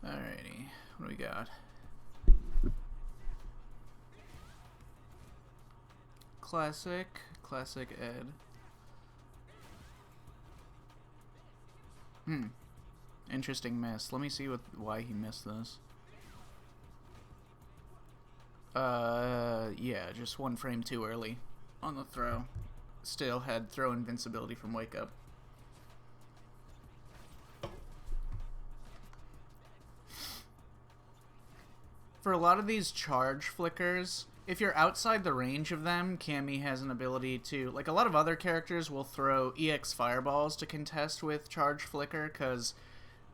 Alrighty, what do we got? Classic Ed. Interesting miss. Let me see why he missed this. Yeah, just one frame too early on the throw. Still had throw invincibility from Wake Up. For a lot of these charge flickers, if you're outside the range of them, Cammy has an ability to... Like, a lot of other characters will throw EX Fireballs to contest with charge flicker, because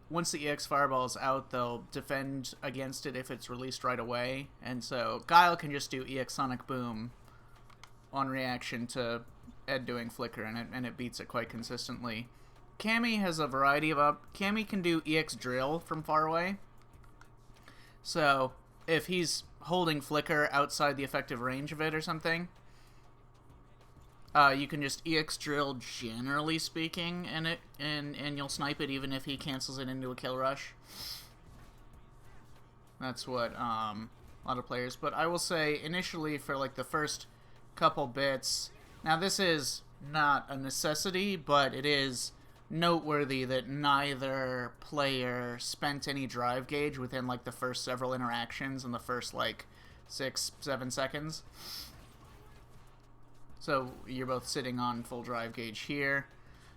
once the EX Fireball is out, they'll defend against it if it's released right away. And so Guile can just do EX Sonic Boom on reaction to Ed doing flicker, and it beats it quite consistently. Cammy has a variety of Cammy can do EX Drill from far away. So if he's holding flicker outside the effective range of it or something, you can just EX Drill, generally speaking, and you'll snipe it even if he cancels it into a kill rush. That's what a lot of players. But I will say, initially, for like the first couple bits, now this is not a necessity, but it is noteworthy that neither player spent any drive gauge within like the first several interactions in the first like 6-7 seconds. So you're both sitting on full drive gauge here.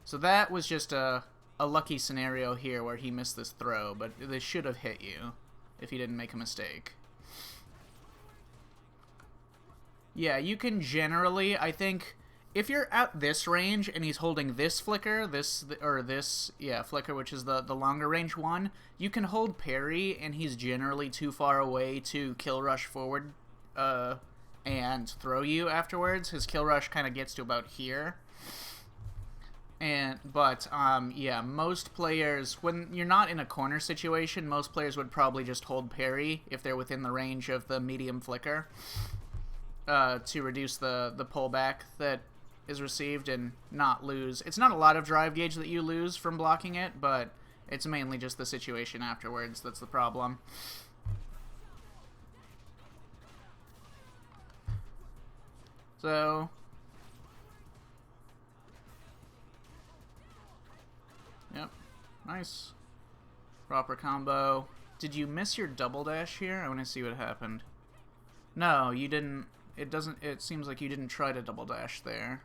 So that was just a lucky scenario here where he missed this throw, but this should have hit you if he didn't make a mistake. Yeah, you can generally, I think, if you're at this range and he's holding this flicker, flicker, which is the longer range one, you can hold parry and he's generally too far away to kill rush forward and throw you afterwards. His kill rush kind of gets to about here. But most players, when you're not in a corner situation, most players would probably just hold parry if they're within the range of the medium flicker to reduce the pullback that is received and not lose. It's not a lot of drive gauge that you lose from blocking it, but it's mainly just the situation afterwards that's the problem. So, yep, nice. Proper combo. Did you miss your double dash here? I want to see what happened. No, you didn't. It seems like you didn't try to double dash there.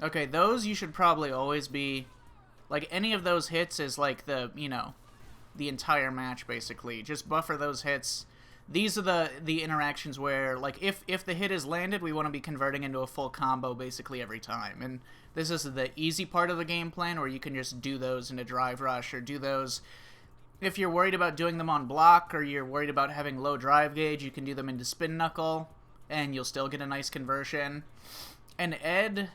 Okay, those you should probably always be, like, any of those hits is like the entire match, basically. Just buffer those hits. These are the interactions where, like, if the hit is landed, we want to be converting into a full combo basically every time. And this is the easy part of the game plan where you can just do those in a drive rush or do those. If you're worried about doing them on block or you're worried about having low drive gauge, you can do them into spin knuckle and you'll still get a nice conversion. And Ed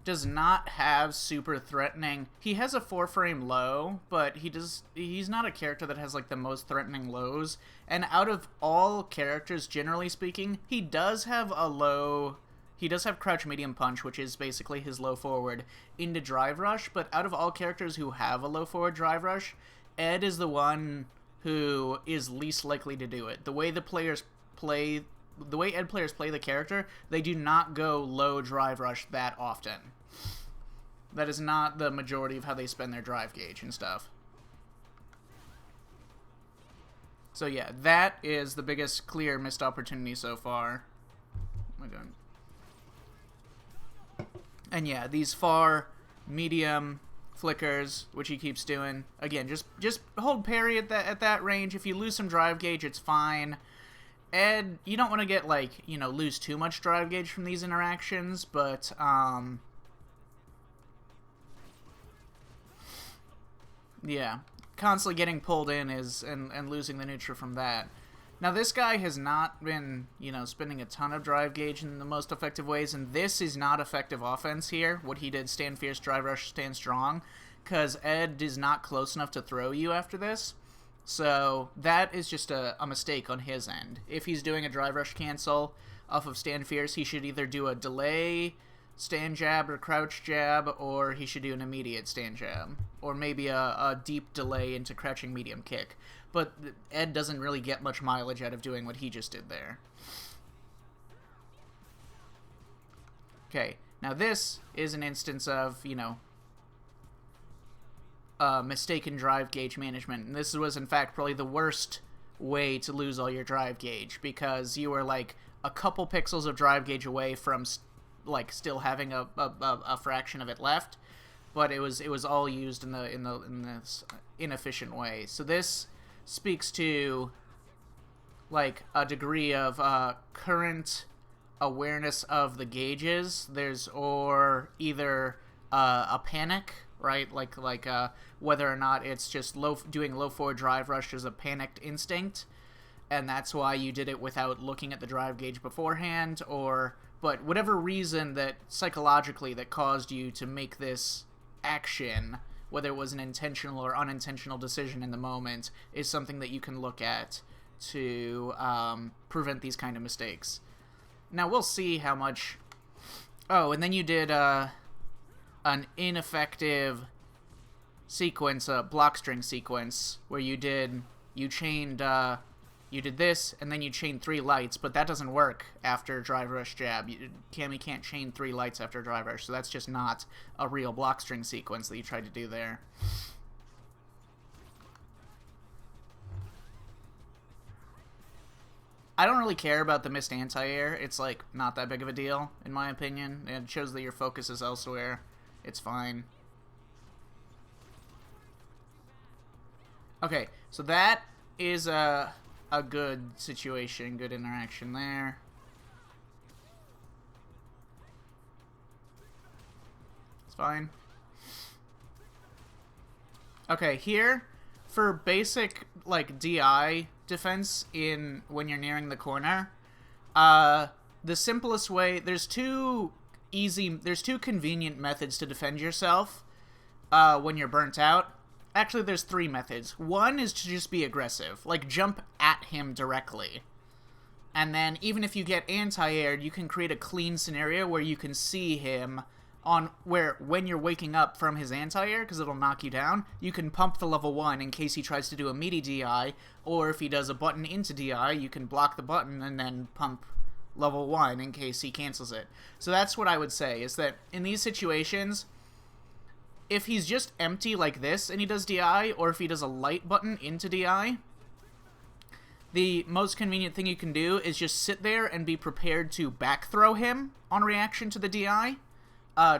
does not have super threatening. He has a 4-frame low, but he's not a character that has like the most threatening lows. And out of all characters, generally speaking, he does have a low. He does have crouch medium punch, which is basically his low forward into drive rush. But out of all characters who have a low forward drive rush, Ed is the one who is least likely to do it. The way Ed players play the character, they do not go low drive rush that often. That is not the majority of how they spend their drive gauge and stuff. So yeah, that is the biggest clear missed opportunity so far. Oh my god. And yeah, these far medium flickers, which he keeps doing. Again, just hold parry at that range. If you lose some drive gauge, it's fine. Ed, you don't want to get, like, lose too much drive gauge from these interactions, but yeah, constantly getting pulled in and losing the neutral from that. Now, this guy has not been, spending a ton of drive gauge in the most effective ways, and this is not effective offense here. What he did, stand fierce, drive rush, stand strong, because Ed is not close enough to throw you after this. So that is just a mistake on his end. If he's doing a drive rush cancel off of stand fierce, he should either do a delay stand jab or crouch jab, or he should do an immediate stand jab, or maybe a deep delay into crouching medium kick. But Ed doesn't really get much mileage out of doing what he just did there. Okay, now this is an instance of, you know, mistaken drive gauge management. And this was, in fact, probably the worst way to lose all your drive gauge, because you were, like, a couple pixels of drive gauge away from, like, still having a fraction of it left. But it was all used in this inefficient way. So this speaks to, like, a degree of current awareness of the gauges. There's either a panic, right? Like whether or not it's just doing low forward drive rush is a panicked instinct, and that's why you did it without looking at the drive gauge beforehand, but whatever reason that psychologically that caused you to make this action, whether it was an intentional or unintentional decision in the moment, is something that you can look at to prevent these kind of mistakes. Now, we'll see how much... Oh, and then you did an ineffective sequence, a block string sequence, where you did this, and then you chained 3 lights, but that doesn't work after drive rush jab. Cammy can't chain 3 lights after drive rush, so that's just not a real block string sequence that you tried to do there. I don't really care about the missed anti-air. It's, like, not that big of a deal, in my opinion. It shows that your focus is elsewhere. It's fine. Okay, so that is a good situation, good interaction there. It's fine. Okay, here, for basic, like, DI defense when you're nearing the corner, the simplest way, there's two convenient methods to defend yourself when you're burnt out. Actually, there's 3 methods. One is to just be aggressive, like jump at him directly. And then even if you get anti-aired, you can create a clean scenario where you can see him when you're waking up from his anti-air, because it'll knock you down, you can pump the level 1 in case he tries to do a meaty DI, or if he does a button into DI, you can block the button and then pump level 1 in case he cancels it. So that's what I would say, is that in these situations, if he's just empty like this and he does DI, or if he does a light button into DI, the most convenient thing you can do is just sit there and be prepared to back throw him on reaction to the DI.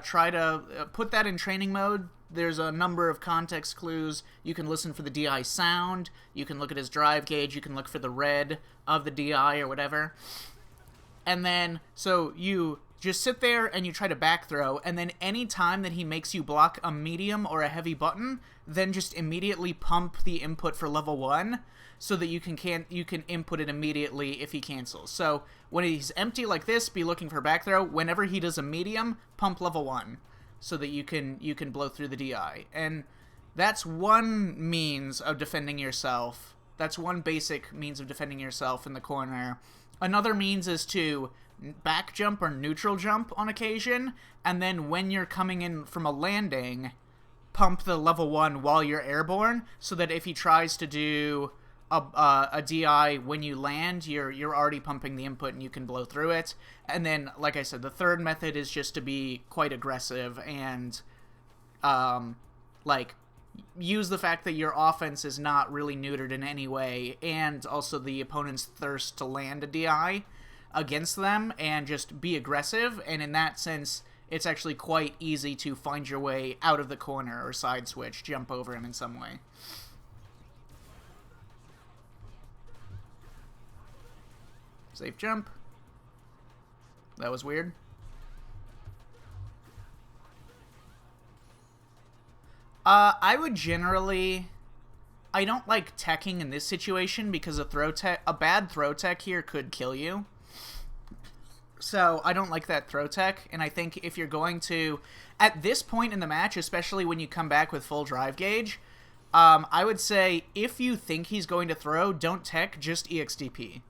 Try to put that in training mode. There's a number of context clues. You can listen for the DI sound. You can look at his drive gauge. You can look for the red of the DI or whatever. And then, so you just sit there and you try to back throw, and then any time that he makes you block a medium or a heavy button, then just immediately pump the input for level 1 so that you can input it immediately if he cancels. So when he's empty like this, be looking for back throw. Whenever he does a medium, pump level 1 so that you can blow through the DI. And that's one means of defending yourself. That's one basic means of defending yourself in the corner. Another means is to back jump or neutral jump on occasion, and then when you're coming in from a landing, pump the level 1 while you're airborne, so that if he tries to do a DI when you land, you're already pumping the input and you can blow through it. And then, like I said, the third method is just to be quite aggressive and like use the fact that your offense is not really neutered in any way, and also the opponent's thirst to land a DI against them, and just be aggressive. And in that sense, it's actually quite easy to find your way out of the corner or side switch, jump over him in some way. Safe jump. That was weird. I would generally... I don't like teching in this situation because a bad throw tech here could kill you. So I don't like that throw tech, and I think if you're going to... At this point in the match, especially when you come back with full drive gauge, I would say if you think he's going to throw, don't tech, just EXDP.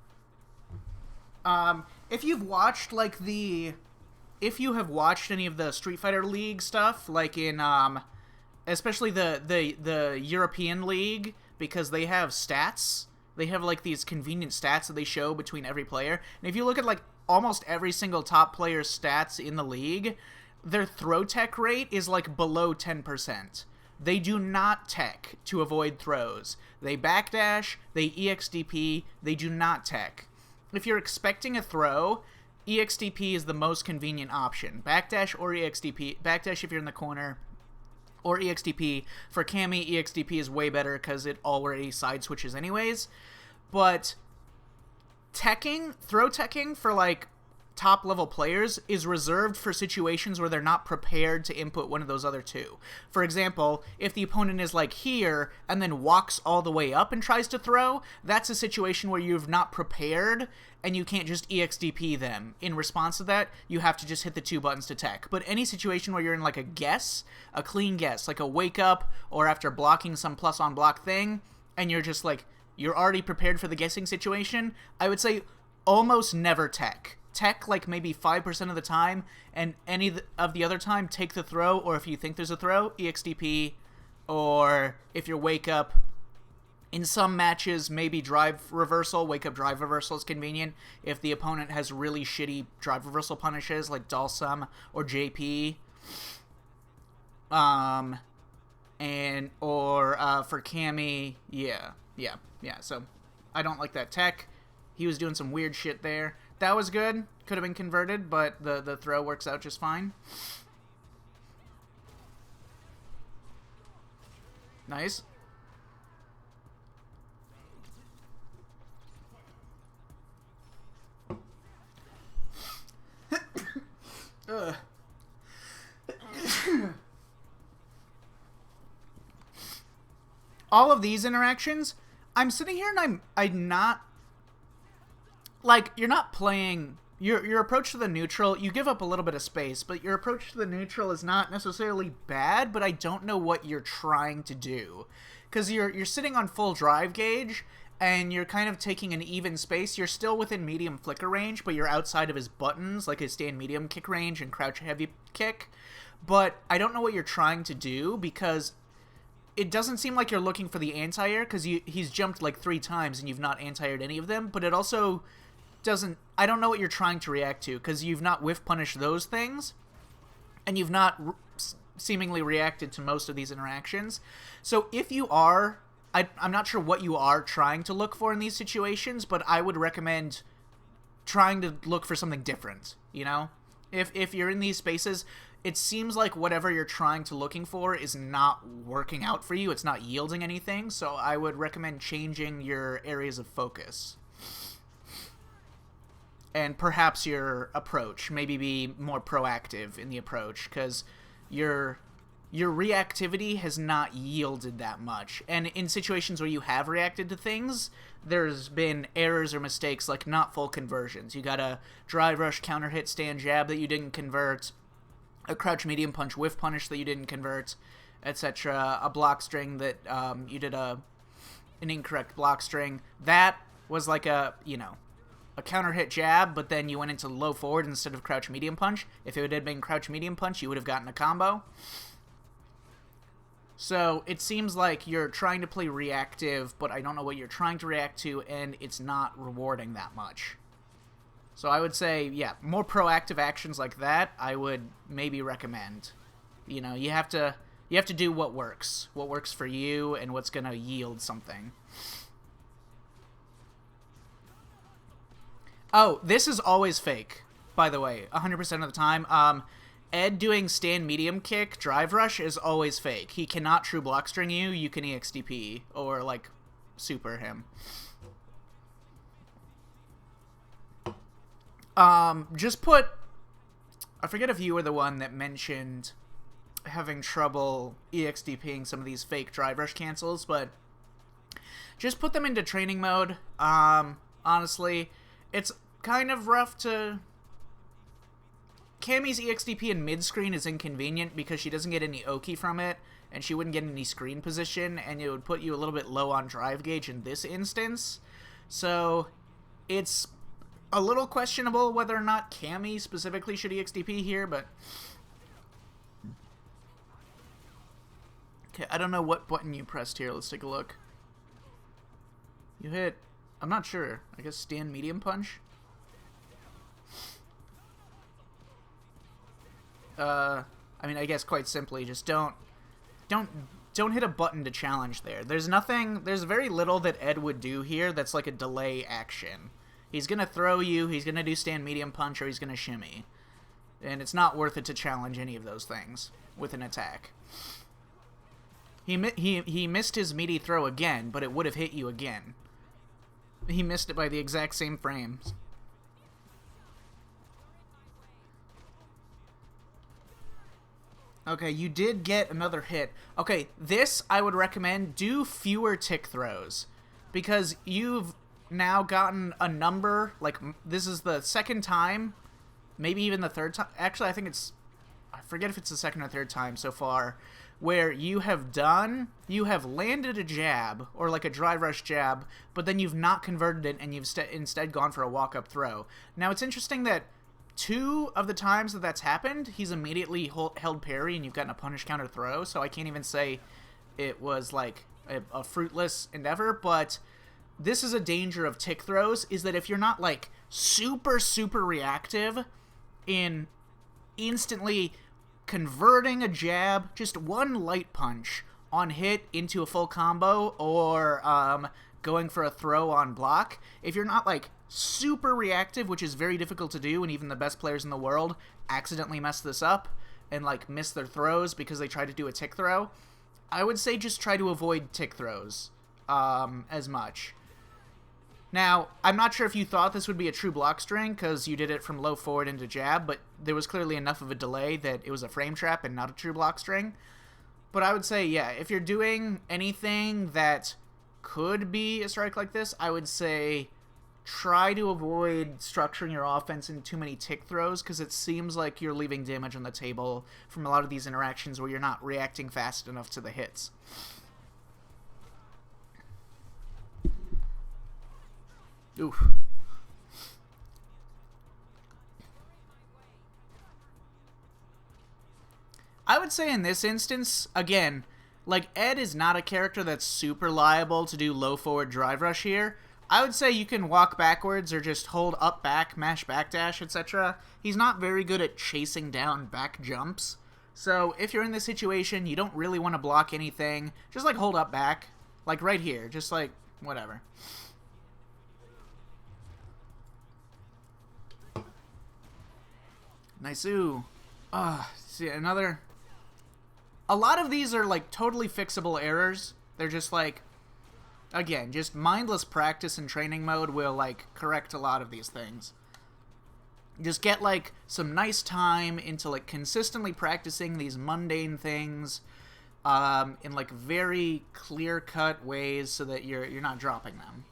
If you've watched, like, the if you have watched any of the Street Fighter League stuff, like in especially the European League, because they have stats. They have like these convenient stats that they show between every player. And if you look at like almost every single top player's stats in the league, their throw tech rate is like below 10%. They do not tech to avoid throws. They backdash, they EXDP, they do not tech. If you're expecting a throw, EXDP is the most convenient option. Backdash or EXDP. Backdash if you're in the corner, or EXDP. For Cammy, EXDP is way better because it already side switches anyways. But throw teching for like top level players is reserved for situations where they're not prepared to input one of those other two. For example, if the opponent is like here and then walks all the way up and tries to throw, that's a situation where you've not prepared and you can't just EXDP them. In response to that, you have to just hit the 2 buttons to tech. But any situation where you're in like a clean guess, like a wake up or after blocking some plus on block thing, and you're just like, you're already prepared for the guessing situation, I would say almost never tech. Tech like maybe 5% of the time, and any of the other time take the throw, or if you think there's a throw, EXDP, or if you're wake up. In some matches, maybe drive reversal. Wake up drive reversal is convenient if the opponent has really shitty drive reversal punishes like Dalsum or JP. For Cammy, yeah. So I don't like that tech. He was doing some weird shit there. That was good. Could have been converted, but the throw works out just fine. Nice. Ugh. All of these interactions, I'm sitting here and I'm not... Like, you're not playing... Your approach to the neutral, you give up a little bit of space, but your approach to the neutral is not necessarily bad, but I don't know what you're trying to do. Because you're sitting on full drive gauge, and you're kind of taking an even space. You're still within medium flicker range, but you're outside of his buttons, like his stand medium kick range and crouch heavy kick. But I don't know what you're trying to do, because it doesn't seem like you're looking for the anti-air, because he's jumped like 3 times and you've not anti-aired any of them, but it also doesn't... I don't know what you're trying to react to, because you've not whiff punished those things, and you've not seemingly reacted to most of these interactions. So if you are... I'm not sure what you are trying to look for in these situations, but I would recommend trying to look for something different, you know? If you're in these spaces, it seems like whatever you're trying to looking for is not working out for you. It's not yielding anything, so I would recommend changing your areas of focus. And perhaps your approach. Maybe be more proactive in the approach, because your reactivity has not yielded that much. And in situations where you have reacted to things, there's been errors or mistakes, like not full conversions. You got a drive rush, counter hit, stand jab that you didn't convert, a crouch medium punch whiff punish that you didn't convert, etc. A block string that you did an incorrect block string. That was like a counter hit jab, but then you went into low forward instead of crouch medium punch. If it had been crouch medium punch, you would have gotten a combo. So it seems like you're trying to play reactive, but I don't know what you're trying to react to, and it's not rewarding that much. So I would say, yeah, more proactive actions like that, I would maybe recommend. You know, you have to do what works for you, and what's going to yield something. Oh, this is always fake, by the way, 100% of the time. Ed doing stand medium kick, drive rush is always fake. He cannot true block string you. You can EXDP or, like, super him. Just put... I forget if you were the one that mentioned having trouble EXDPing some of these fake drive rush cancels, but just put them into training mode. Honestly, it's kind of rough to... Cammy's EXDP in mid-screen is inconvenient because she doesn't get any Oki from it, and she wouldn't get any screen position, and it would put you a little bit low on drive gauge in this instance. So, it's A little questionable whether or not Cammy specifically should EXDP here, but... Okay, I don't know what button you pressed here. Let's take a look. You hit... I'm not sure. I guess stand medium punch? I mean, I guess quite simply, just don't hit a button to challenge there. There's very little that Ed would do here that's like a delay action. He's gonna throw you, he's gonna do stand medium punch, or he's gonna shimmy. And it's not worth it to challenge any of those things with an attack. He missed his meaty throw again, but it would have hit you again. He missed it by the exact same frames. Okay, you did get another hit. Okay, this I would recommend, do fewer tick throws. Because you've now gotten a number, like, this is the second time, maybe even the third time. Actually, I forget if it's the second or third time so far, where you have landed a jab, or like a drive rush jab, but then you've not converted it, and you've instead gone for a walk-up throw. Now, it's interesting that 2 of the times that that's happened, he's immediately held parry, and you've gotten a punish counter throw, so I can't even say it was, like, a fruitless endeavor, but this is a danger of tick throws, is that if you're not, like, super, super reactive in instantly converting a jab, just one light punch on hit into a full combo, or going for a throw on block, if you're not, like, super reactive, which is very difficult to do, and even the best players in the world accidentally mess this up and, like, miss their throws because they try to do a tick throw, I would say just try to avoid tick throws as much. Now, I'm not sure if you thought this would be a true block string because you did it from low forward into jab, but there was clearly enough of a delay that it was a frame trap and not a true block string. But I would say, yeah, if you're doing anything that could be a strike like this, I would say try to avoid structuring your offense in too many tick throws, because it seems like you're leaving damage on the table from a lot of these interactions where you're not reacting fast enough to the hits. Oof. I would say in this instance, again, like, Ed is not a character that's super liable to do low forward drive rush here. I would say you can walk backwards or just hold up back, mash backdash, etc. He's not very good at chasing down back jumps. So if you're in this situation, you don't really want to block anything. Just, like, hold up back. Like, right here. Just, like, whatever. Nice-oo. See, another... A lot of these are, like, totally fixable errors. They're just, like... Again, just mindless practice in training mode will, like, correct a lot of these things. Just get, like, some nice time into, like, consistently practicing these mundane things in, like, very clear-cut ways so that you're not dropping them.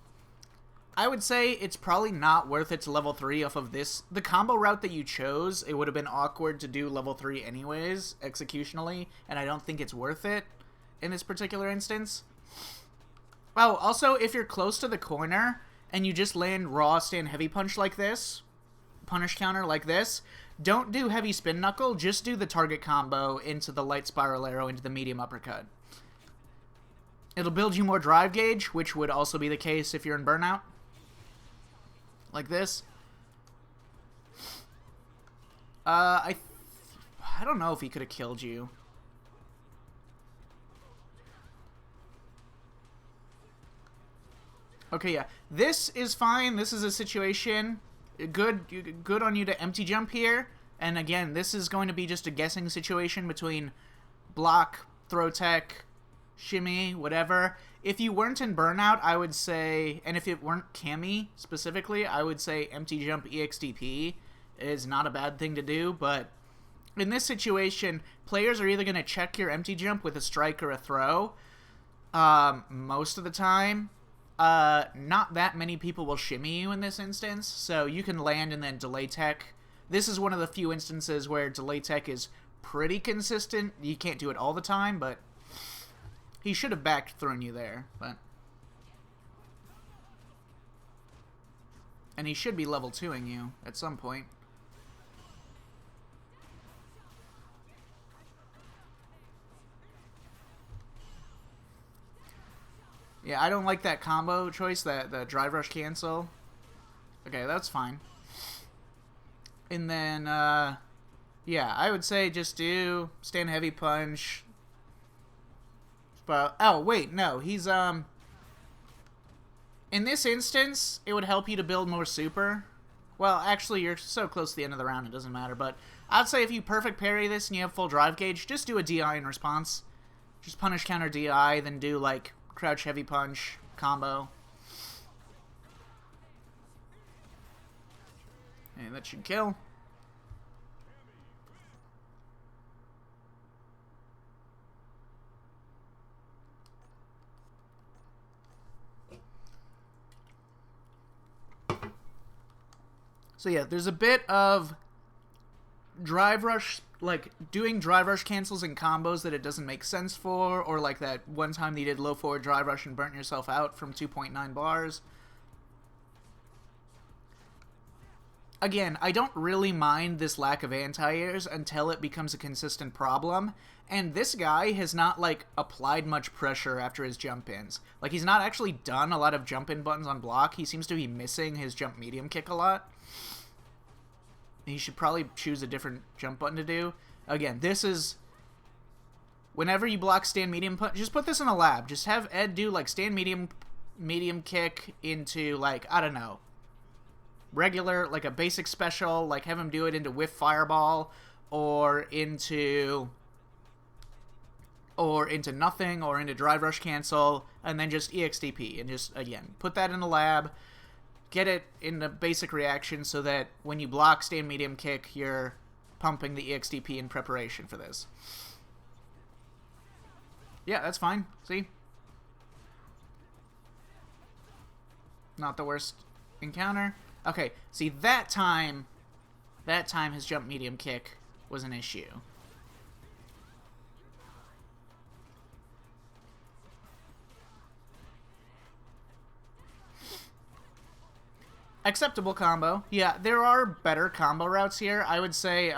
I would say it's probably not worth it to level 3 off of this. The combo route that you chose, it would have been awkward to do level 3 anyways, executionally, and I don't think it's worth it in this particular instance. Oh, also, if you're close to the corner and you just land raw stand heavy punch like this, punish counter like this, don't do heavy spin knuckle, just do the target combo into the light spiral arrow into the medium uppercut. It'll build you more drive gauge, which would also be the case if you're in burnout. Like this. I don't know if he could have killed you. Okay, yeah. This is fine. This is a situation. Good on you to empty jump here. And again, this is going to be just a guessing situation between block, throw tech, shimmy, whatever. If you weren't in burnout, I would say, and if it weren't Cammy specifically, I would say empty jump EXDP is not a bad thing to do, but in this situation, players are either going to check your empty jump with a strike or a throw. Most of the time, not that many people will shimmy you in this instance, so you can land and then delay tech. This is one of the few instances where delay tech is pretty consistent. You can't do it all the time, but he should have back thrown you there, but... And he should be level 2ing you at some point. Yeah, I don't like that combo choice, the drive rush cancel. Okay, that's fine. And then, yeah, I would say just do stand heavy punch. But, oh, wait, no, he's, in this instance, it would help you to build more super. Well, actually, you're so close to the end of the round, it doesn't matter. But I'd say if you perfect parry this and you have full drive gauge, just do a DI in response. Just punish counter DI, then do, like, crouch heavy punch combo. And that should kill. So yeah, there's a bit of drive rush, like doing drive rush cancels and combos that it doesn't make sense for, or like that one time that you did low forward drive rush and burnt yourself out from 2.9 bars. Again, I don't really mind this lack of anti-airs until it becomes a consistent problem, and this guy has not, like, applied much pressure after his jump-ins. Like, he's not actually done a lot of jump-in buttons on block. He seems to be missing his jump medium kick a lot. He should probably choose a different jump button to do. Again, this is... Whenever you block stand medium punch, just put this in a lab. Just have Ed do, like, stand medium kick into, like, I don't know, regular, like a basic special, like have him do it into whiff fireball or into nothing or into drive rush cancel, and then just EXDP and just, again, put that in the lab, get it in the basic reaction so that when you block stand medium kick, you're pumping the EXDP in preparation for this. Yeah, that's fine. See? Not the worst encounter. Okay, see, that time his jump medium kick was an issue. Acceptable combo. Yeah, there are better combo routes here. I would say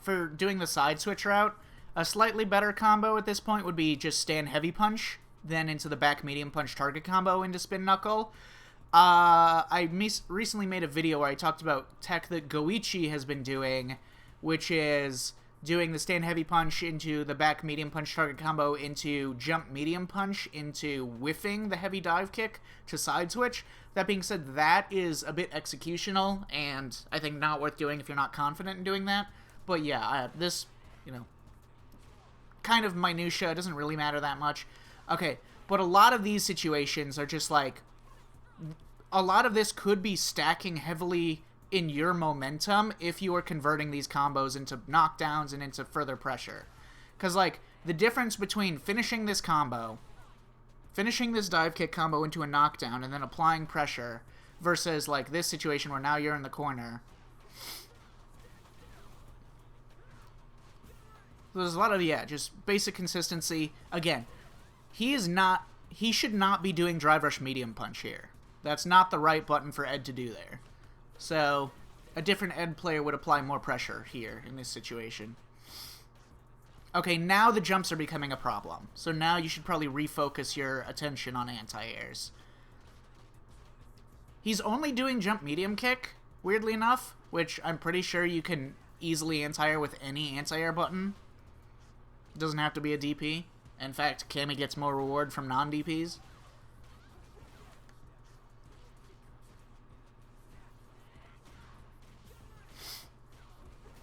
for doing the side switch route, a slightly better combo at this point would be just stand heavy punch, then into the back medium punch target combo into spin knuckle. I recently made a video where I talked about tech that Goichi has been doing, which is doing the stand heavy punch into the back medium punch target combo into jump medium punch into whiffing the heavy dive kick to side switch. That being said, that is a bit executional and I think not worth doing if you're not confident in doing that. But yeah, this, you know, kind of minutia, doesn't really matter that much. Okay, but a lot of these situations are just like, a lot of this could be stacking heavily in your momentum if you are converting these combos into knockdowns and into further pressure. Because, like, the difference between finishing this combo, finishing this dive kick combo into a knockdown and then applying pressure versus, like, this situation where now you're in the corner. There's a lot of, yeah, just basic consistency. Again, he should not be doing drive rush medium punch here. That's not the right button for Ed to do there. So, a different Ed player would apply more pressure here in this situation. Okay, now the jumps are becoming a problem. So now you should probably refocus your attention on anti-airs. He's only doing jump medium kick, weirdly enough, which I'm pretty sure you can easily anti-air with any anti-air button. It doesn't have to be a DP. In fact, Cammy gets more reward from non-DPs.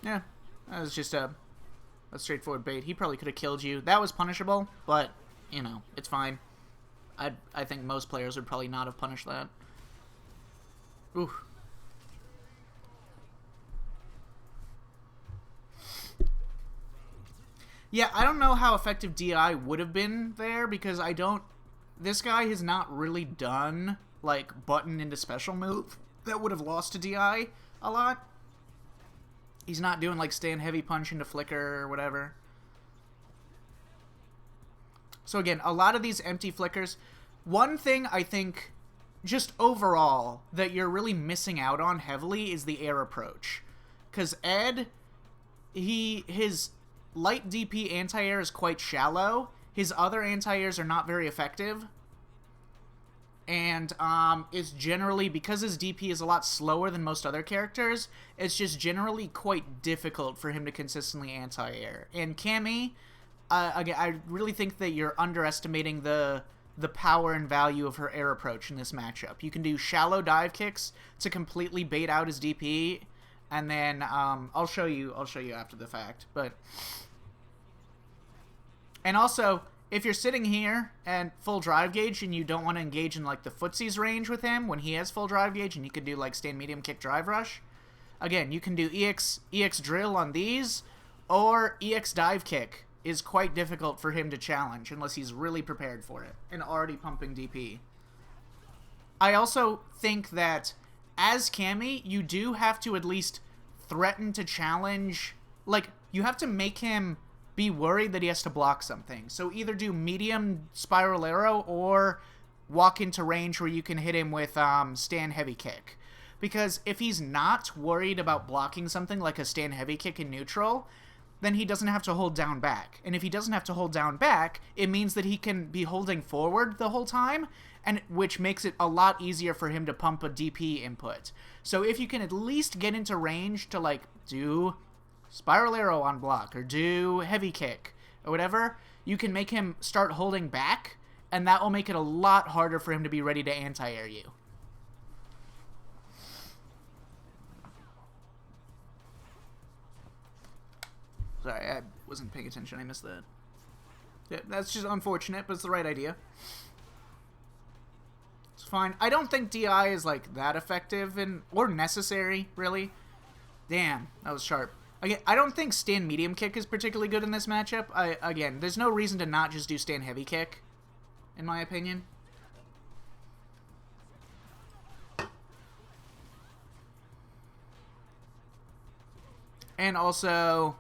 Yeah, that was just a straightforward bait. He probably could have killed you. That was punishable, but, you know, it's fine. I think most players would probably not have punished that. Ooh. Yeah, I don't know how effective DI would have been there, because this guy has not really done, like, button into special move that would have lost to DI a lot. He's not doing, like, stand heavy punch into flicker or whatever. So, again, a lot of these empty flickers. One thing I think just overall, that you're really missing out on heavily is the air approach. Because Ed, his light DP anti-air is quite shallow. His other anti-airs are not very effective. And is generally, because his DP is a lot slower than most other characters, it's just generally quite difficult for him to consistently anti-air. And Cammy, again, I really think that you're underestimating the power and value of her air approach in this matchup. You can do shallow dive kicks to completely bait out his DP, and then I'll show you after the fact. And also, if you're sitting here and full drive gauge and you don't want to engage in like the footsies range with him when he has full drive gauge, and you can do like stand medium kick drive rush, again, you can do EX drill on these, or EX dive kick is quite difficult for him to challenge unless he's really prepared for it and already pumping DP. I also think that as Cammy, you do have to at least threaten to challenge, like, you have to make him be worried that he has to block something. So either do medium spiral arrow or walk into range where you can hit him with stand heavy kick. Because if he's not worried about blocking something like a stand heavy kick in neutral, then he doesn't have to hold down back. And if he doesn't have to hold down back, it means that he can be holding forward the whole time, and which makes it a lot easier for him to pump a DP input. So if you can at least get into range to like do spiral arrow on block or do heavy kick or whatever, you can make him start holding back, and that will make it a lot harder for him to be ready to anti-air you. Sorry, I wasn't paying attention. I missed that. Yeah, that's just unfortunate, but it's the right idea. It's fine. I don't think DI is like that effective or necessary, really. Damn, that was sharp. Again, I don't think stand medium kick is particularly good in this matchup. Again, there's no reason to not just do stand heavy kick, in my opinion. And also,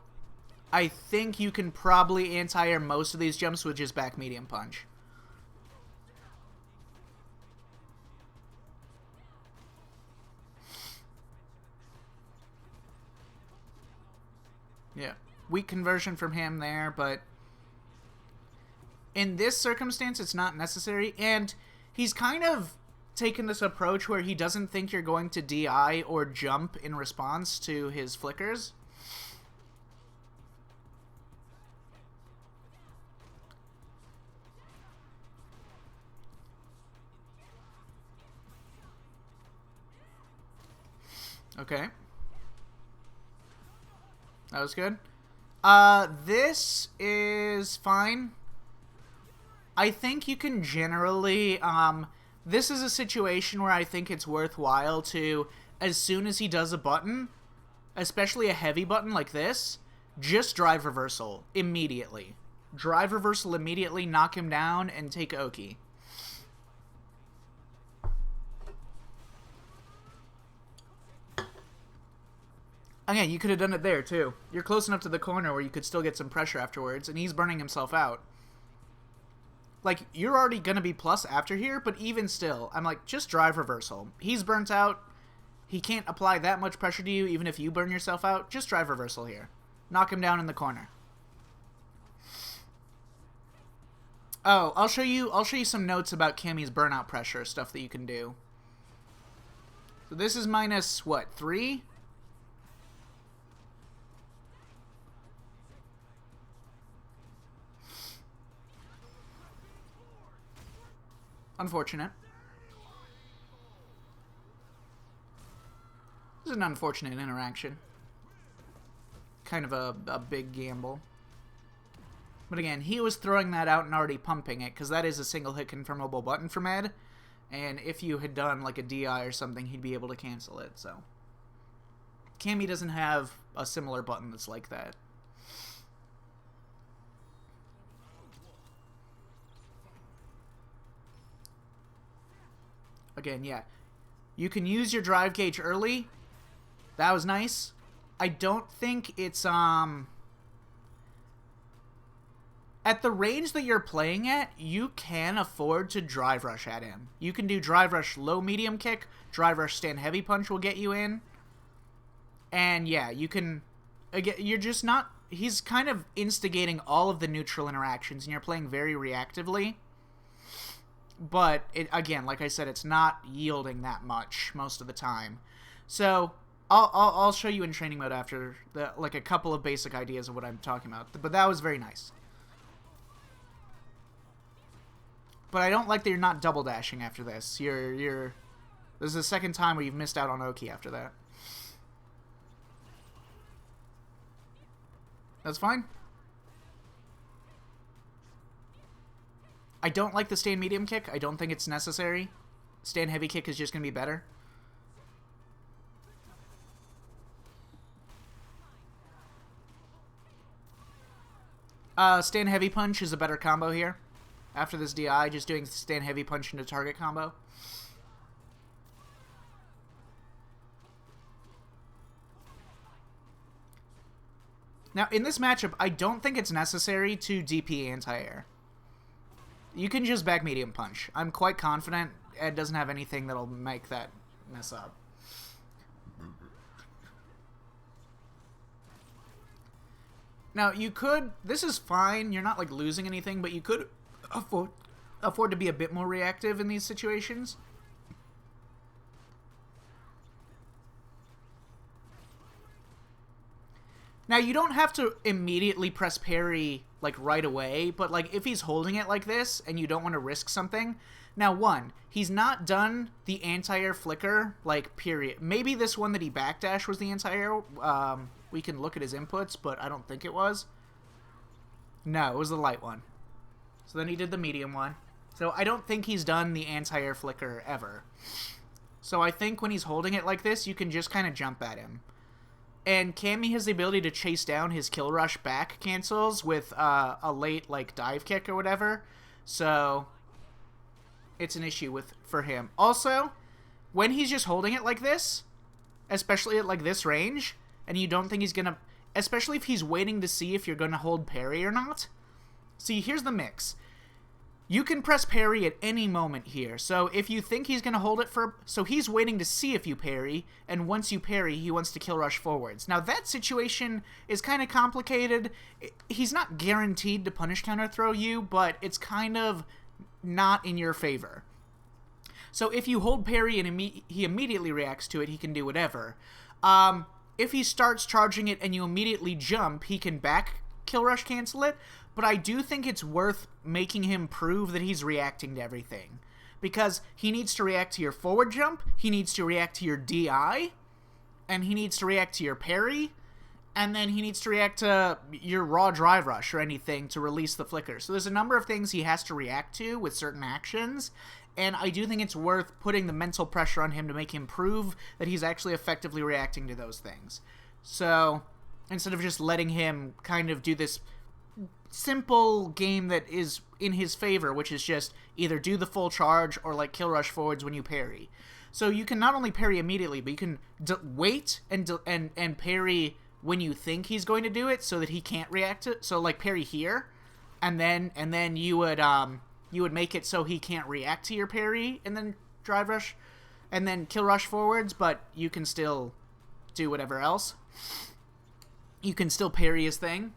I think you can probably anti-air most of these jumps with just back medium punch. Yeah, weak conversion from him there, but in this circumstance, it's not necessary. And he's kind of taken this approach where he doesn't think you're going to DI or jump in response to his flickers. Okay. That was good. This is fine. I think you can generally, this is a situation where I think it's worthwhile to, as soon as he does a button, especially a heavy button like this, just drive reversal immediately. Drive reversal immediately, knock him down, and take Oki. Again, you could have done it there, too. You're close enough to the corner where you could still get some pressure afterwards, and he's burning himself out. Like, you're already going to be plus after here, but even still, I'm like, just drive reversal. He's burnt out. He can't apply that much pressure to you, even if you burn yourself out. Just drive reversal here. Knock him down in the corner. Oh, I'll show you some notes about Cammy's burnout pressure, stuff that you can do. So this is minus, what, 3? Unfortunate. This is an unfortunate interaction. Kind of a big gamble. But again, he was throwing that out and already pumping it, because that is a single hit confirmable button from Ed. And if you had done like a DI or something, he'd be able to cancel it, so. Cammy doesn't have a similar button that's like that. Again, yeah. You can use your drive gauge early. That was nice. I don't think it's, At the range that you're playing at, you can afford to drive rush at him. You can do drive rush low medium kick, drive rush stand heavy punch will get you in. And yeah, you can... Again, you're just not... He's kind of instigating all of the neutral interactions, and you're playing very reactively. But, again, like I said, it's not yielding that much most of the time. So, I'll show you in training mode after a couple of basic ideas of what I'm talking about. But that was very nice. But I don't like that you're not double dashing after this. This is the second time where you've missed out on Oki after that. That's fine. I don't like the stand medium kick. I don't think it's necessary. Stand heavy kick is just going to be better. Stand heavy punch is a better combo here. After this DI, just doing stand heavy punch into target combo. Now, in this matchup, I don't think it's necessary to DP anti-air. You can just back medium punch. I'm quite confident Ed doesn't have anything that'll make that mess up. Now, you could... This is fine. You're not, like, losing anything, but you could afford to be a bit more reactive in these situations. Now, you don't have to immediately press parry, like, right away, but, like, if he's holding it like this and you don't want to risk something... Now, one, he's not done the anti-air flicker, like, period. Maybe this one that he backdash was the anti-air. We can look at his inputs, but I don't think it was. No, it was the light one. So then he did the medium one. So I don't think he's done the anti-air flicker ever. So I think when he's holding it like this, you can just kind of jump at him. And Cammy has the ability to chase down his kill rush back cancels with a late, like, dive kick or whatever. So it's an issue for him. Also, when he's just holding it like this, especially at, like, this range, and you don't think he's going to... Especially if he's waiting to see if you're going to hold parry or not. See, here's the mix. You can press parry at any moment here. So if you think he's going to hold it for... So he's waiting to see if you parry, and once you parry, he wants to kill rush forwards. Now, that situation is kind of complicated. He's not guaranteed to punish counter throw you, but it's kind of not in your favor. So if you hold parry and he immediately reacts to it, he can do whatever. If he starts charging it and you immediately jump, he can back kill rush cancel it, but I do think it's worth making him prove that he's reacting to everything. Because he needs to react to your forward jump, he needs to react to your DI, and he needs to react to your parry, and then he needs to react to your raw drive rush or anything to release the flicker. So there's a number of things he has to react to with certain actions, and I do think it's worth putting the mental pressure on him to make him prove that he's actually effectively reacting to those things. So instead of just letting him kind of do this simple game that is in his favor, which is just either do the full charge or, like, kill rush forwards when you parry. So you can not only parry immediately, but you can wait and parry when you think he's going to do it, so that he can't react to it. So, like, parry here, and then you would make it so he can't react to your parry, and then drive rush, and then kill rush forwards, but you can still do whatever else. You can still parry his thing.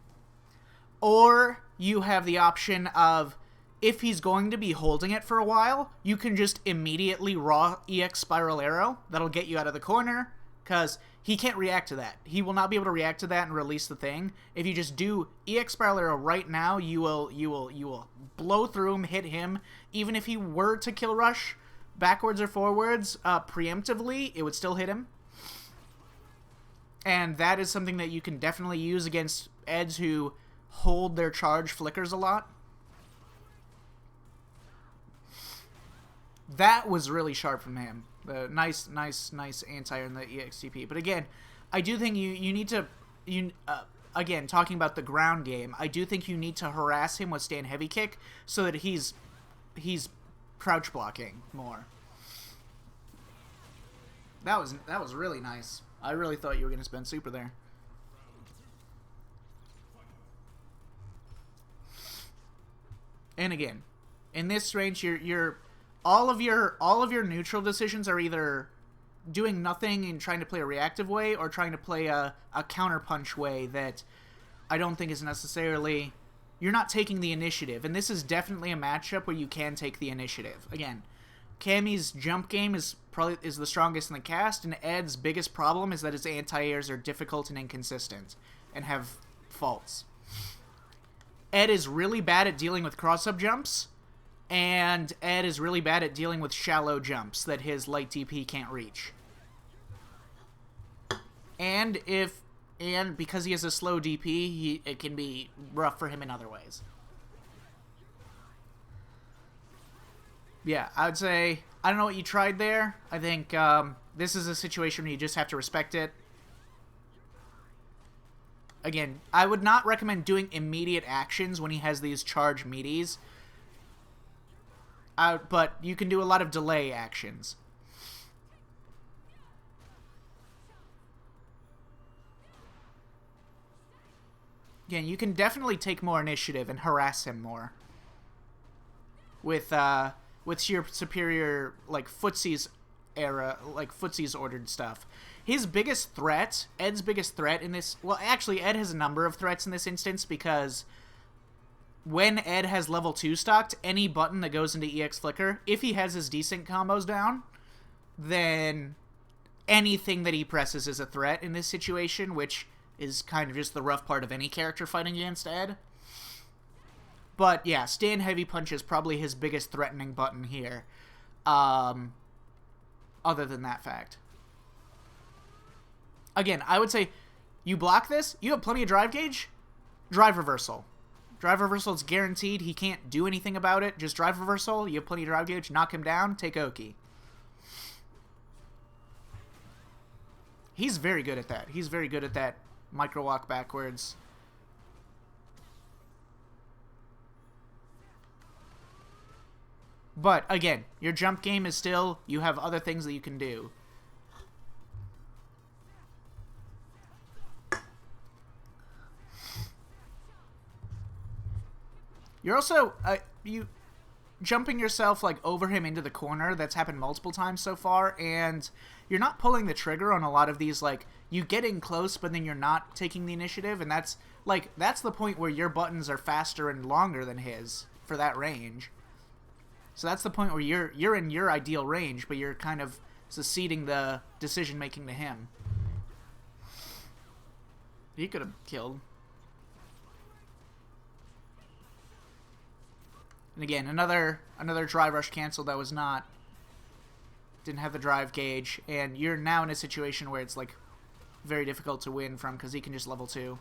Or you have the option of, if he's going to be holding it for a while, you can just immediately raw EX Spiral Arrow. That'll get you out of the corner, because he can't react to that. He will not be able to react to that and release the thing. If you just do EX Spiral Arrow right now, you will blow through him, hit him. Even if he were to kill rush backwards or forwards preemptively, it would still hit him. And that is something that you can definitely use against Eds who hold their charge flickers a lot. That was really sharp from him. The nice anti in the EXTP. But again, I do think you need to... again, talking about the ground game, I do think you need to harass him with stand heavy kick so that he's crouch blocking more. That was really nice. I really thought you were going to spend super there. And again, in this range, you're all of your neutral decisions are either doing nothing and trying to play a reactive way, or trying to play a counterpunch way that I don't think is necessarily... You're not taking the initiative, and this is definitely a matchup where you can take the initiative. Again, Cammy's jump game is the strongest in the cast, and Ed's biggest problem is that his anti-airs are difficult and inconsistent, and have faults. Ed is really bad at dealing with cross-up jumps, and Ed is really bad at dealing with shallow jumps that his light DP can't reach. And because he has a slow DP, it can be rough for him in other ways. Yeah, I would say, I don't know what you tried there. I think this is a situation where you just have to respect it. Again, I would not recommend doing immediate actions when he has these charge meaties. But you can do a lot of delay actions. Again, you can definitely take more initiative and harass him more. With sheer superior, like, footsie's era, like, footsie's ordered stuff. His biggest threat, Ed's biggest threat in this... Well, actually, Ed has a number of threats in this instance, because when Ed has level 2 stocked, any button that goes into EX Flicker, if he has his desync combos down, then anything that he presses is a threat in this situation, which is kind of just the rough part of any character fighting against Ed. But yeah, stand heavy punch is probably his biggest threatening button here. Other than that fact. Again, I would say you block this, you have plenty of drive gauge, drive reversal. Drive reversal is guaranteed. He can't do anything about it. Just drive reversal. You have plenty of drive gauge. Knock him down. Take Oki. He's very good at that. He's very good at that micro walk backwards. But, again, your jump game is still... You have other things that you can do. You're also... jumping yourself, like, over him into the corner. That's happened multiple times so far. And you're not pulling the trigger on a lot of these, like... You get in close, but then you're not taking the initiative. And that's, like... That's the point where your buttons are faster and longer than his for that range. So that's the point where you're in your ideal range, but you're kind of seceding the decision-making to him. He could have killed. And again, another drive rush canceled that was not... Didn't have the drive gauge. And you're now in a situation where it's, like, very difficult to win from, because he can just level 2.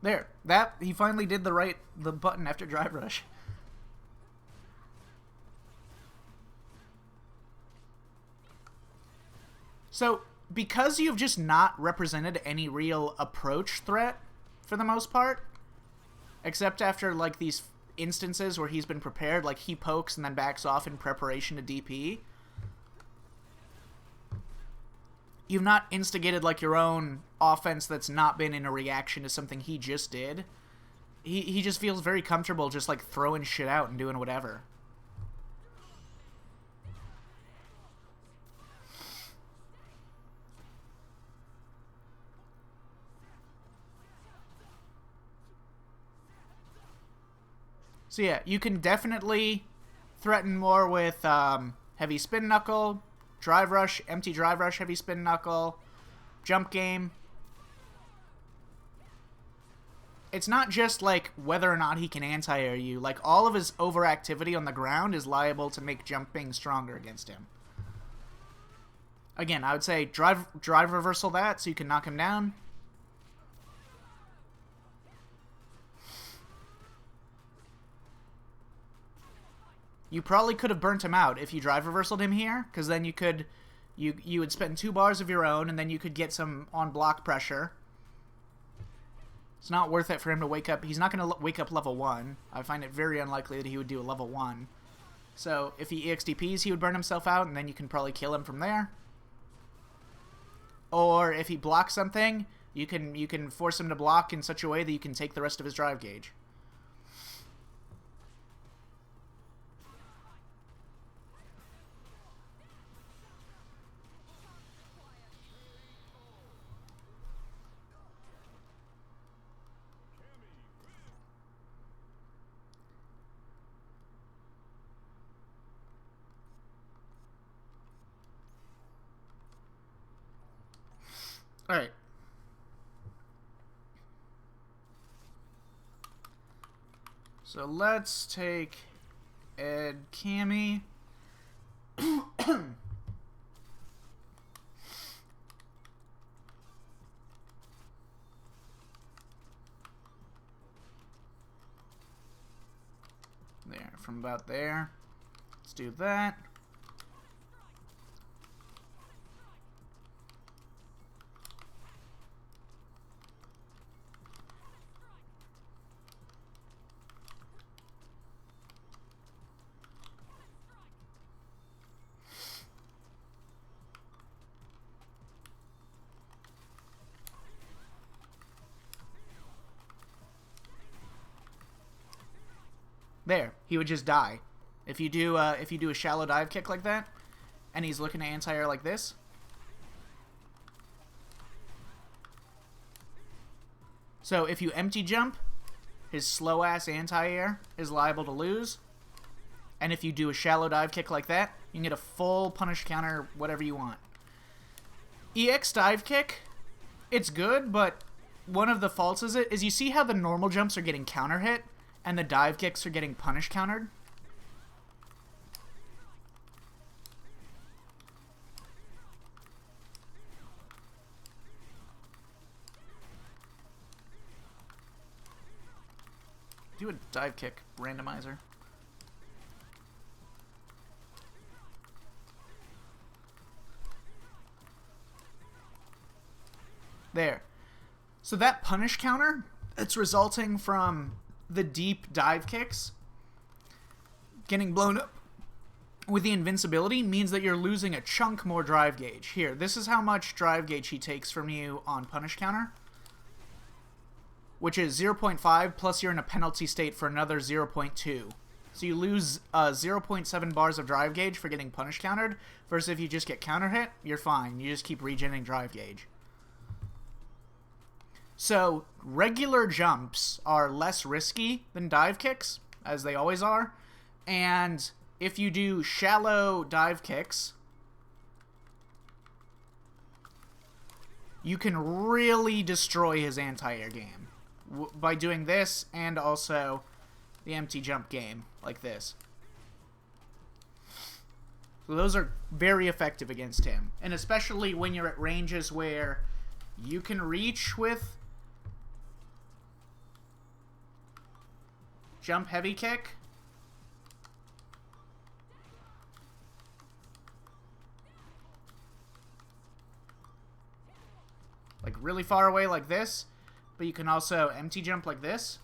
There. That, he finally did the button after drive rush. So, because you've just not represented any real approach threat, for the most part, except after, like, these instances where he's been prepared, like, he pokes and then backs off in preparation to DP, you've not instigated, like, your own offense that's not been in a reaction to something he just did. He just feels very comfortable just, like, throwing shit out and doing whatever. So yeah, you can definitely threaten more with heavy spin knuckle, drive rush, empty drive rush, heavy spin knuckle, jump game. It's not just, like, whether or not he can anti-air you. Like, all of his overactivity on the ground is liable to make jumping stronger against him. Again, I would say drive reversal that so you can knock him down. You probably could have burnt him out if you drive reversaled him here, because then you could... You would spend 2 bars of your own, and then you could get some on-block pressure. It's not worth it for him to wake up. He's not going to wake up level 1. I find it very unlikely that he would do a level 1. So if he EXDPs, he would burn himself out, and then you can probably kill him from there. Or if he blocks something, you can force him to block in such a way that you can take the rest of his drive gauge. Alright. So let's take Ed Cammy. There, from about there. Let's do that. There, he would just die. If you do a shallow dive kick like that, and he's looking to anti-air like this, so if you empty jump, his slow ass anti-air is liable to lose. And if you do a shallow dive kick like that, you can get a full punish counter, whatever you want. EX dive kick, it's good, but one of the faults is you see how the normal jumps are getting counter hit and the dive kicks are getting punish countered? Do a dive kick randomizer. There. So that punish counter, it's resulting from the deep dive kicks getting blown up with the invincibility means that you're losing a chunk more drive gauge. Here, this is how much drive gauge he takes from you on punish counter, which is 0.5 plus you're in a penalty state for another 0.2. So you lose 0.7 bars of drive gauge for getting punish countered, versus if you just get counter hit, you're fine. You just keep regenerating drive gauge. So regular jumps are less risky than dive kicks, as they always are. And if you do shallow dive kicks, you can really destroy his anti-air game by doing this, and also the empty jump game like this. So those are very effective against him, and especially when you're at ranges where you can reach with jump heavy kick. Like really far away like this, but you can also empty jump like this.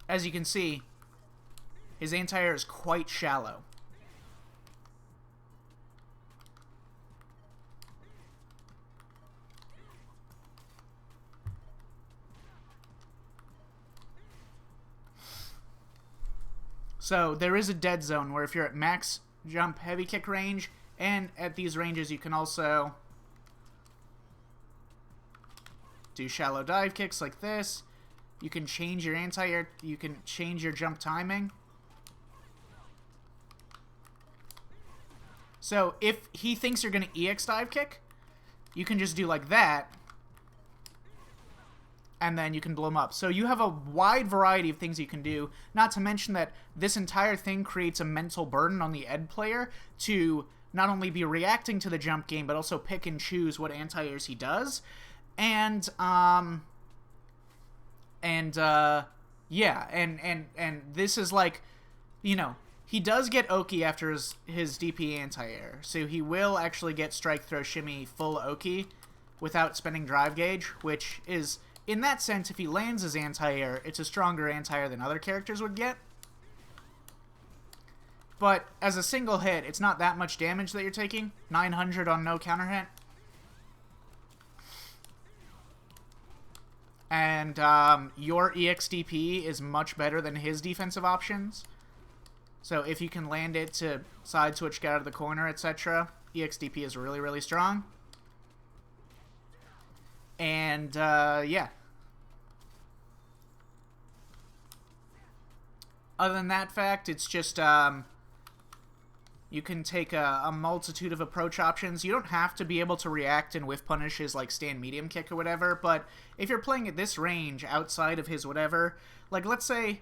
As you can see, his anti-air is quite shallow. So there is a dead zone where if you're at max jump heavy kick range, and at these ranges you can also do shallow dive kicks like this. You can change your anti-air, you can change your jump timing. So if he thinks you're going to EX dive kick, you can just do like that, and then you can blow him up. So you have a wide variety of things you can do, not to mention that this entire thing creates a mental burden on the Ed player to not only be reacting to the jump game, but also pick and choose what anti-airs he does. And this is like, you know, he does get Oki after his DP anti-air, so he will actually get strike, throw, shimmy, full Oki without spending drive gauge, which is, in that sense, if he lands his anti-air, it's a stronger anti-air than other characters would get. But as a single hit, it's not that much damage that you're taking. 900 on no counter hit. And your EXDP is much better than his defensive options. So if you can land it to side switch, get out of the corner, etc., EXDP is really, really strong. And, yeah. Other than that fact, it's just, you can take a multitude of approach options. You don't have to be able to react and whiff punish his, like, stand medium kick or whatever, but if you're playing at this range outside of his whatever, like, let's say,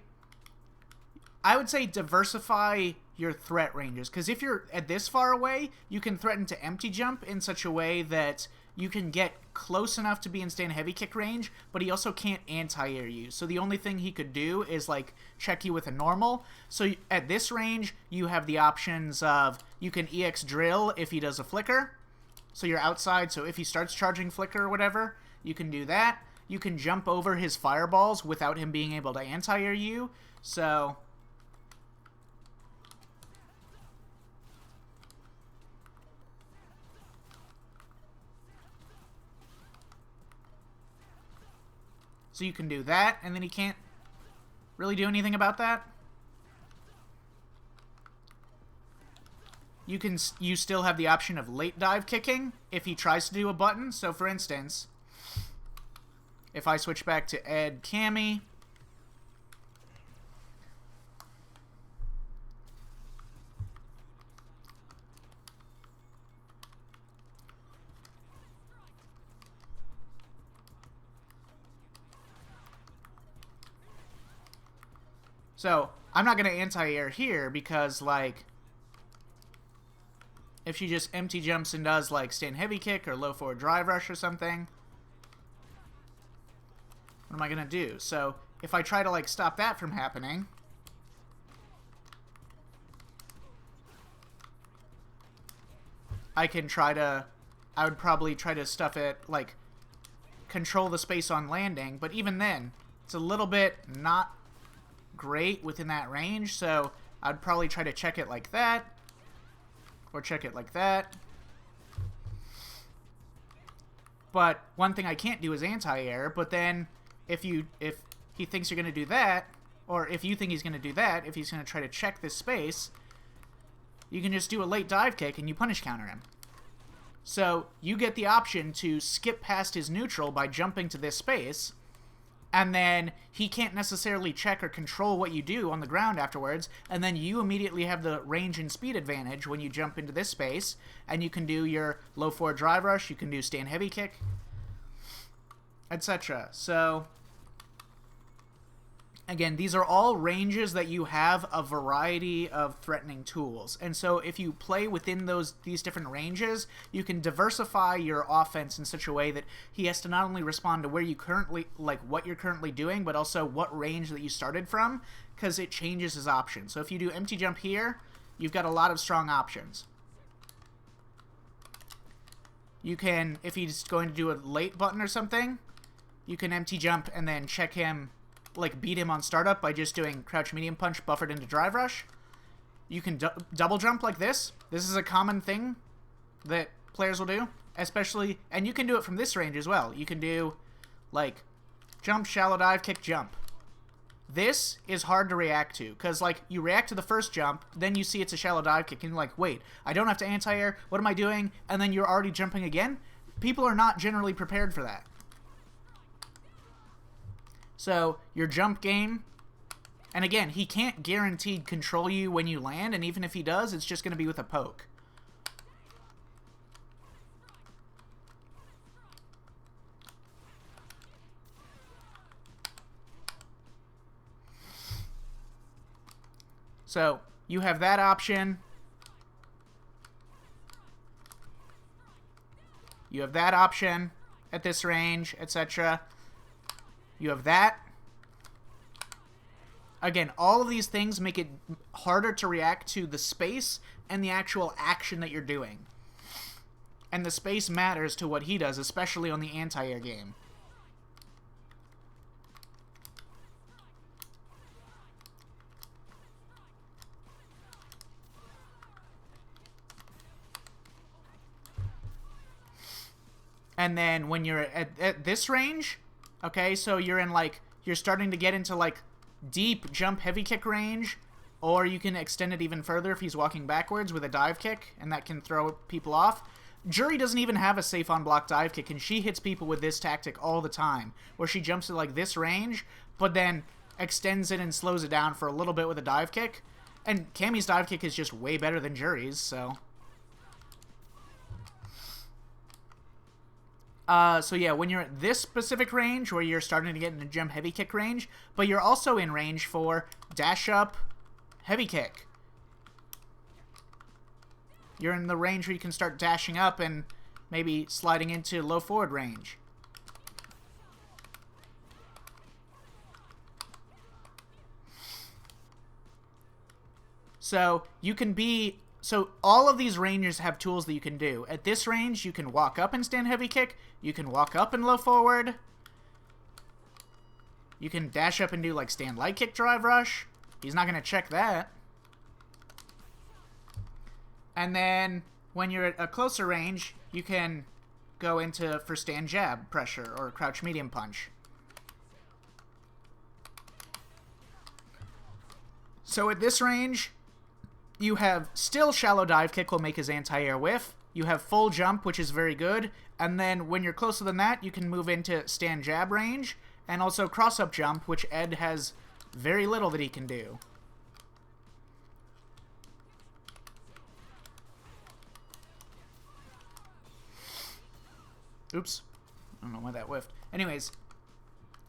I would say diversify your threat ranges, because if you're at this far away, you can threaten to empty jump in such a way that you can get close enough to be in stand heavy kick range, but he also can't anti-air you. So the only thing he could do is, like, check you with a normal. So at this range, you have the options of, you can EX drill if he does a flicker. So you're outside, so if he starts charging flicker or whatever, you can do that. You can jump over his fireballs without him being able to anti-air you. So you can do that, and then he can't really do anything about that. You still have the option of late dive kicking if he tries to do a button. So for instance, if I switch back to Ed Cammy, so I'm not going to anti-air here because, like, if she just empty jumps and does, like, stand heavy kick or low forward drive rush or something, what am I going to do? So if I try to, like, stop that from happening, I would probably try to stuff it, like, control the space on landing, but even then, it's a little bit not great within that range, so I'd probably try to check it like that, or check it like that. But one thing I can't do is anti-air, but then if he thinks you're going to do that, or if you think he's going to do that, if he's going to try to check this space, you can just do a late dive kick and you punish counter him. So you get the option to skip past his neutral by jumping to this space, and then he can't necessarily check or control what you do on the ground afterwards, and then you immediately have the range and speed advantage when you jump into this space, and you can do your low forward drive rush, you can do stand heavy kick, etc. So again, these are all ranges that you have a variety of threatening tools. And so if you play within these different ranges, you can diversify your offense in such a way that he has to not only respond to where you currently, like, what you're currently doing, but also what range that you started from, because it changes his options. So if you do empty jump here, you've got a lot of strong options. You can, if he's going to do a late button or something, you can empty jump and then check him, like, beat him on startup by just doing crouch medium punch buffered into drive rush. You can double jump like this. This is a common thing that players will do, especially, and you can do it from this range as well. You can do, like, jump, shallow dive, kick, jump. This is hard to react to, because, like, you react to the first jump, then you see it's a shallow dive kick, and you're like, wait, I don't have to anti-air, what am I doing? And then you're already jumping again. People are not generally prepared for that. So, your jump game, and again, he can't guaranteed control you when you land, and even if he does, it's just going to be with a poke. So, you have that option. You have that option at this range, etc. You have that. Again, all of these things make it harder to react to the space and the actual action that you're doing. And the space matters to what he does, especially on the anti-air game. And then when you're at this range, okay, so you're in like, you're starting to get into like deep jump heavy kick range, or you can extend it even further if he's walking backwards with a dive kick, and that can throw people off. Jury doesn't even have a safe on block dive kick, and she hits people with this tactic all the time, where she jumps to like this range, but then extends it and slows it down for a little bit with a dive kick. And Cammy's dive kick is just way better than Jury's, so... So yeah, when you're at this specific range, where you're starting to get into jump heavy kick range, but you're also in range for dash up heavy kick. You're in the range where you can start dashing up and maybe sliding into low forward range. So you can be... So all of these ranges have tools that you can do. At this range, you can walk up and stand heavy kick. You can walk up and low forward. You can dash up and do like stand light kick drive rush. He's not going to check that. And then when you're at a closer range, you can go into for stand jab pressure or crouch medium punch. So at this range, you have still shallow dive kick will make his anti-air whiff. You have full jump, which is very good. And then when you're closer than that, you can move into stand jab range. And also cross-up jump, which Ed has very little that he can do. Oops. I don't know why that whiffed. Anyways.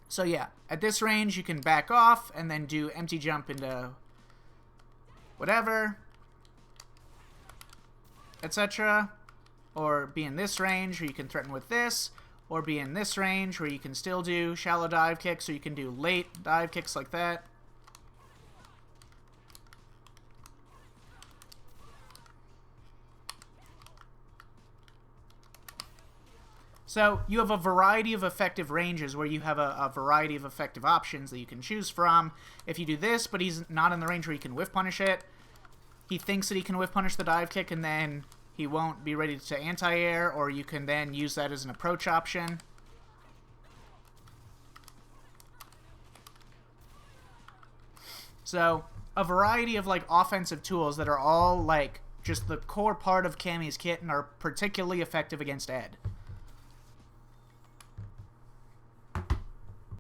So yeah, at this range, you can back off and then do empty jump into... whatever, etc. Or be in this range where you can threaten with this, or be in this range where you can still do shallow dive kicks, or you can do late dive kicks like that. So you have a variety of effective ranges where you have a variety of effective options that you can choose from. If you do this, but he's not in the range where he can whiff punish it, he thinks that he can whiff punish the dive kick and then he won't be ready to anti-air, or you can then use that as an approach option. So a variety of like offensive tools that are all like just the core part of Cammy's kit and are particularly effective against Ed.